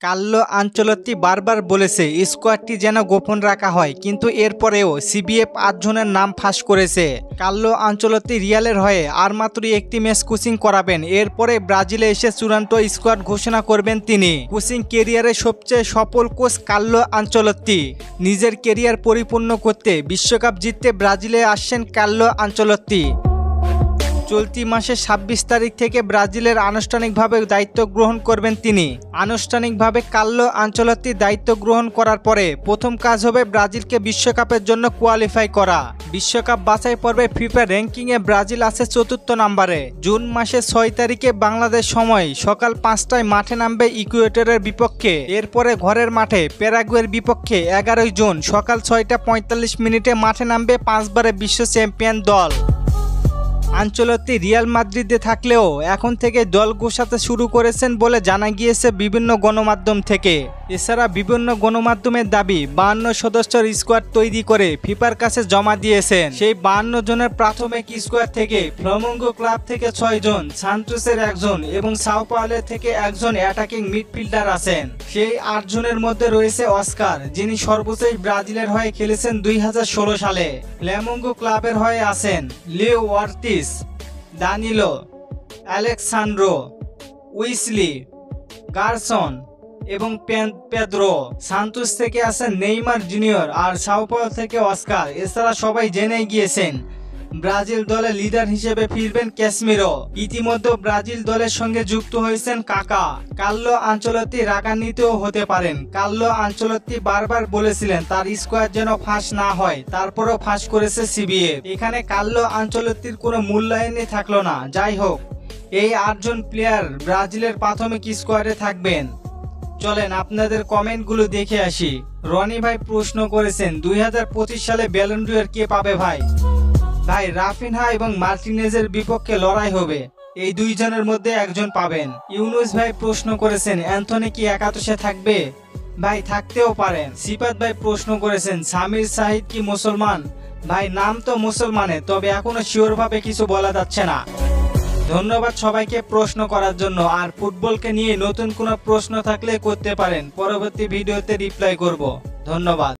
Carlo Ancelotti বারবার বলেছে স্কোয়াডটি যেন গোপন রাখা হয়, কিন্তু এরপরেও সিবিএফ ৮ জনের নাম ফাঁস করেছে। কার্লো আনচেলত্তি রিয়ালের হয়ে আর মাত্র একটি ম্যাচ কোচিং করাবেন, এরপরে ব্রাজিলে এসে চূড়ান্ত স্কোয়াড ঘোষণা করবেন তিনি। কোচিং কেরিয়ারের সবচেয়ে সফল কোচ কার্লো আনচেলত্তি। নিজের কেরিয়ার পরিপূর্ণ করতে বিশ্বকাপ জিততে ব্রাজিলে আসছেন কার্লো আনচেলত্তি। চলতি মাসের ২৬ তারিখ থেকে ব্রাজিলের আনুষ্ঠানিকভাবে দায়িত্ব গ্রহণ করবেন তিনি। আনুষ্ঠানিকভাবে কার্লো আনচেলত্তি দায়িত্ব গ্রহণ করার পরে প্রথম কাজ হবে ব্রাজিলকে বিশ্বকাপের জন্য কোয়ালিফাই করা। বিশ্বকাপ বাছাই পর্বে ফিফা র্যাঙ্কিংয়ে ব্রাজিল আছে ৪র্থ নম্বরে। জুন মাসের ৬ তারিখে বাংলাদেশ সময় সকাল ৫টায় মাঠে নামবে ইকুয়েডরের বিপক্ষে। এরপরে ঘরের মাঠে প্যারাগুয়ের বিপক্ষে ১১ই জুন সকাল ৬টা৪৫ মাঠে নামবে ৫ বারের বিশ্ব চ্যাম্পিয়ন দল। আনচেলত্তি রিয়াল মাদ্রিদে থাকলেও এখন থেকে দল গোছাতে শুরু করেছেন বলে জানা গিয়েছে বিভিন্ন গণমাধ্যম থেকে। এছাড়া বিভিন্ন গণমাধ্যমের দাবি ৫২ সদস্যের স্কোয়াড তৈরি করে ফিফার কাছে জমা দিয়েছেন। সেই ৫২ জনের প্রাথমিক স্কোয়াড থেকে ফ্লামেঙ্গো ক্লাব থেকে ৬ জন, সান্তোসের ১ জন এবং সাও পাওলো থেকে ১ জন অ্যাটাকিং মিডফিল্ডার আছেন। সেই ৮ জনের মধ্যে রয়েছে অস্কার, যিনি সর্বশেষ ব্রাজিলের হয়ে খেলেছেন ২০১৬ সালে। ফ্লামেঙ্গো ক্লাবের হয়ে আছেন লিও ওয়ার্তিস, দানিলো, আলেক্সান্দ্রো, উইসলি, গারসন এবং পেদ্রো। সান্তোস থেকে আছেন নেইমার জুনিয়র আর সাও পাওলো থেকে অস্কার। এছাড়া সবাই জেনেই গিয়েছেন ব্রাজিল দলের লিডার হিসেবে ফিরবেন ক্যাসমিরো। ইতিমধ্যে ব্রাজিল দলের সঙ্গে যুক্ত হয়েছেন কাকা। কার্লো আনচেলত্তি রাগান্বিতও হতে পারেন। কার্লো আনচেলত্তি বারবার বলেছিলেন তার স্কোয়াড যেন ফাঁস না হয়, তারপরও ফাঁস করেছে সিবিএফ। এখানে কার্লো আনচেলত্তির কোনো মূল্যায়নই থাকলো না। যাই হোক, এই ৮ জন প্লেয়ার ব্রাজিলের প্রাথমিক স্কোয়াডে থাকবেন। চলেন আপনাদের কমেন্টগুলো দেখে আসি। রনি ভাই প্রশ্ন করেছেন ২০২৫ সালে ব্যালন ড'র কে পাবে ভাই? ভাই রাফিনহা এবং মার্টিনেজের বিপক্ষে লড়াই হবে, এই ২ জনের মধ্যে একজন পাবেন। ইউনুস ভাই প্রশ্ন করেছেন অ্যান্থনি কি একাদশে থাকবে? ভাই থাকতেও পারেন। সিফাত ভাই প্রশ্ন করেছেন সামির সাহিদ কি মুসলমান? ভাই নাম তো মুসলমানের, তবে এখনো শিওর ভাবে কিছু বলা যাচ্ছে না। ধন্যবাদ সবাইকে প্রশ্ন করার জন্য। আর ফুটবলকে নিয়ে নতুন কোনো প্রশ্ন থাকলে করতে পারেন, পরবর্তী ভিডিওতে রিপ্লাই করব। ধন্যবাদ।